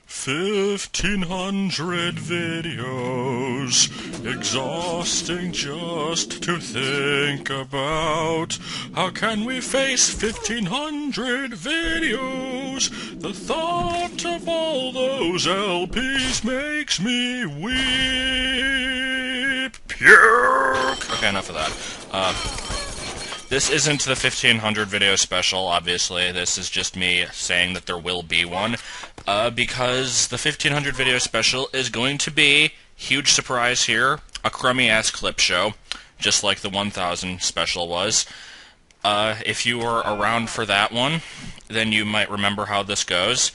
1,500 videos, exhausting just to think about. How can we face 1,500 videos? The thought of all those LPs makes me weep. Puke! Okay, enough of that. This isn't the 1,500 video special, obviously. This is just me saying that there will be one. Because the 1,500 video special is going to be, huge surprise here, a crummy-ass clip show, just like the 1,000 special was. If you were around for that one, then you might remember how this goes.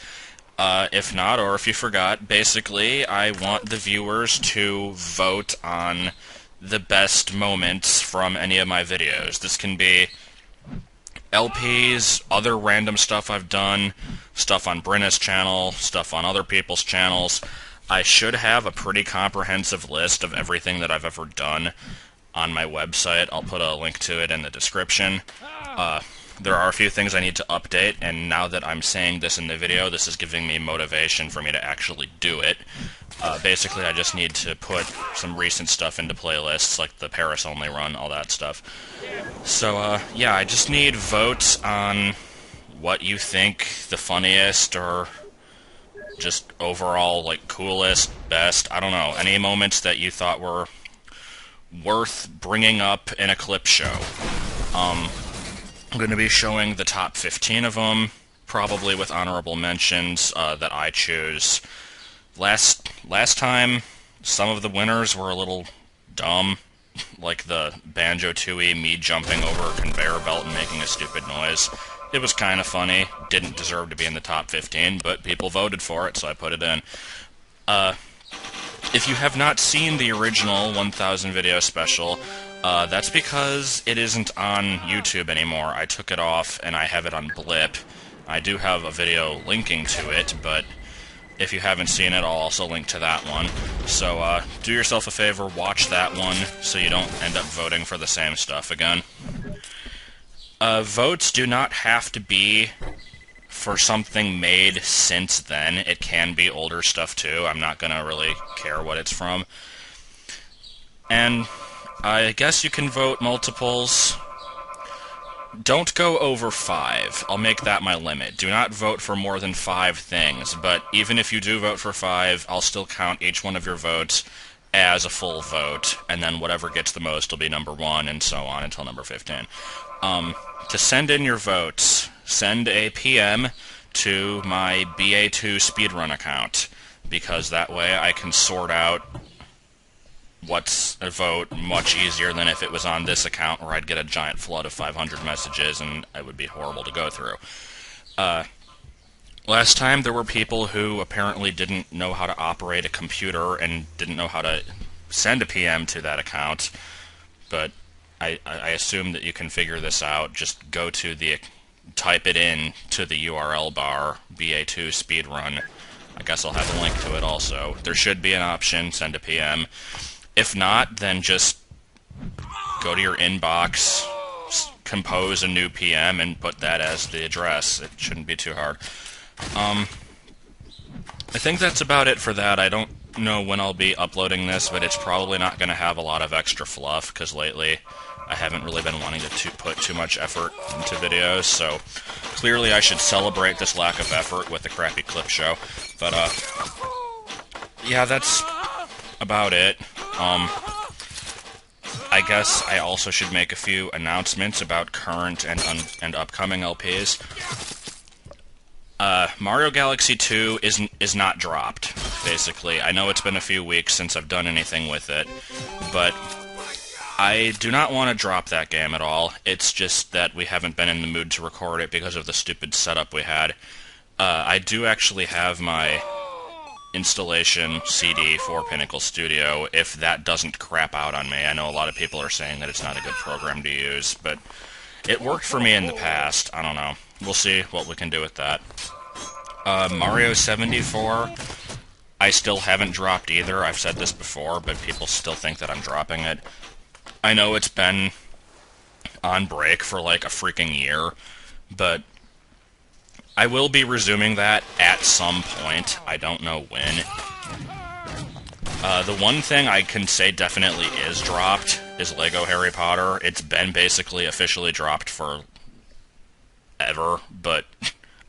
If not, or if you forgot, basically, I want the viewers to vote on the best moments from any of my videos. This can be LPs, other random stuff I've done, stuff on Brynna's channel, stuff on other people's channels. I should have a pretty comprehensive list of everything that I've ever done on my website. I'll put a link to it in the description. There are a few things I need to update, and now that I'm saying this in the video, this is giving me motivation for me to actually do it. Basically, I just need to put some recent stuff into playlists, like the Paris-only run, all that stuff. So, yeah, I just need votes on what you think the funniest or just overall, like, coolest, best, I don't know, any moments that you thought were worth bringing up in a clip show. I'm going to be showing the top 15 of them, probably with honorable mentions that I choose. Last time, some of the winners were a little dumb, like the Banjo-Tooie, me jumping over a conveyor belt and making a stupid noise. It was kind of funny, didn't deserve to be in the top 15, but people voted for it, so I put it in. If you have not seen the original 1,000 video special, that's because it isn't on YouTube anymore. I took it off, and I have it on Blip. I do have a video linking to it, but if you haven't seen it, I'll also link to that one. So, do yourself a favor, watch that one, so you don't end up voting for the same stuff again. Votes do not have to be for something made since then. It can be older stuff, too. I'm not gonna really care what it's from. And I guess you can vote multiples. Don't go over 5. I'll make that my limit. Do not vote for more than 5 things, but even if you do vote for 5, I'll still count each one of your votes as a full vote, and then whatever gets the most will be number 1, and so on until number 15. To send in your votes, send a PM to my BA2 speedrun account, because that way I can sort out what's a vote much easier than if it was on this account where I'd get a giant flood of 500 messages and it would be horrible to go through. Last time there were people who apparently didn't know how to operate a computer and didn't know how to send a PM to that account, but I assume that you can figure this out. Just go to type it in to the URL bar, BA2 speedrun. I guess I'll have a link to it also. There should be an option, send a PM. If not, then just go to your inbox, compose a new PM, and put that as the address. It shouldn't be too hard. I think that's about it for that. I don't know when I'll be uploading this, but it's probably not going to have a lot of extra fluff, because lately I haven't really been wanting to put too much effort into videos, so clearly I should celebrate this lack of effort with a crappy clip show. But, yeah, that's about it. I guess I also should make a few announcements about current and upcoming LPs. Mario Galaxy 2 is not dropped, basically. I know it's been a few weeks since I've done anything with it, but I do not want to drop that game at all. It's just that we haven't been in the mood to record it because of the stupid setup we had. I do actually have my installation CD for Pinnacle Studio if that doesn't crap out on me. I know a lot of people are saying that it's not a good program to use, but it worked for me in the past. I don't know. We'll see what we can do with that. Mario 74, I still haven't dropped either. I've said this before, but people still think that I'm dropping it. I know it's been on break for like a freaking year, but I will be resuming that at some point. I don't know when. The one thing I can say definitely is dropped is Lego Harry Potter. It's been basically officially dropped for ever, but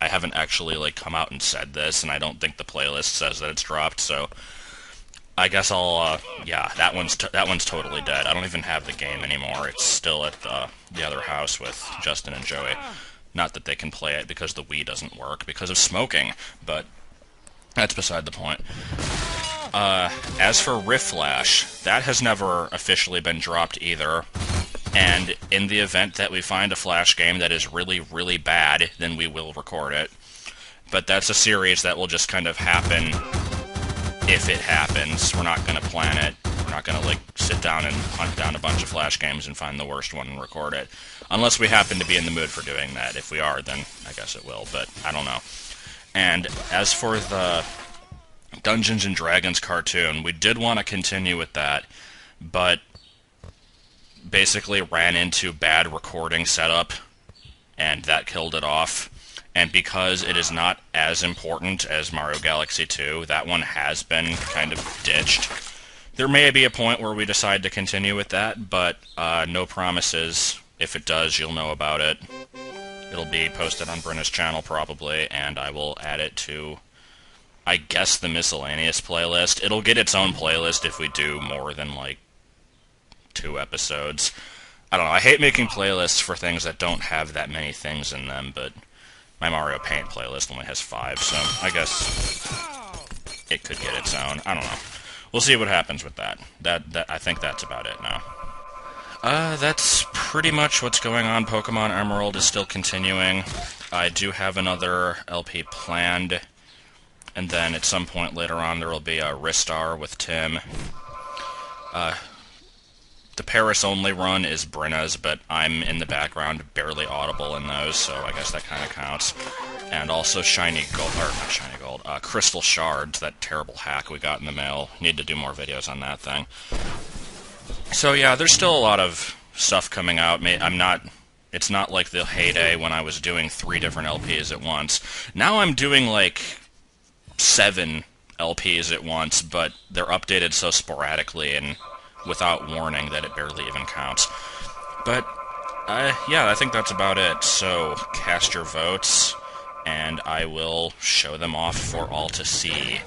I haven't actually like come out and said this, and I don't think the playlist says that it's dropped, so I guess I'll, yeah, that one's totally dead. I don't even have the game anymore. It's still at the other house with Justin and Joey. Not that they can play it because the Wii doesn't work because of smoking, but that's beside the point. As for Riff Flash, that has never officially been dropped either, and in the event that we find a Flash game that is really, really bad, then we will record it. But that's a series that will just kind of happen if it happens. We're not going to plan it. We're not going to, like, sit down and hunt down a bunch of Flash games and find the worst one and record it. Unless we happen to be in the mood for doing that. If we are, then I guess it will, but I don't know. And as for the Dungeons & Dragons cartoon, we did want to continue with that, but basically ran into bad recording setup, and that killed it off. And because it is not as important as Mario Galaxy 2, that one has been kind of ditched. There may be a point where we decide to continue with that, but no promises. If it does, you'll know about it. It'll be posted on Brynna's channel, probably, and I will add it to, I guess, the miscellaneous playlist. It'll get its own playlist if we do more than, like, 2 episodes. I don't know, I hate making playlists for things that don't have that many things in them, but my Mario Paint playlist only has 5, so I guess it could get its own. I don't know. We'll see what happens with that. I think that's about it now. That's pretty much what's going on. Pokemon Emerald is still continuing. I do have another LP planned, and then at some point later on there will be a Ristar with Tim. The Paris-only run is Brynna's, but I'm in the background, barely audible in those, so I guess that kind of counts. And also Shiny Gold, or not Shiny Gold, Crystal Shards, that terrible hack we got in the mail. Need to do more videos on that thing. So yeah, there's still a lot of stuff coming out. It's not like the heyday when I was doing 3 different LPs at once. Now I'm doing like 7 LPs at once, but they're updated so sporadically and without warning that it barely even counts. But, yeah, I think that's about it. So, cast your votes, and I will show them off for all to see.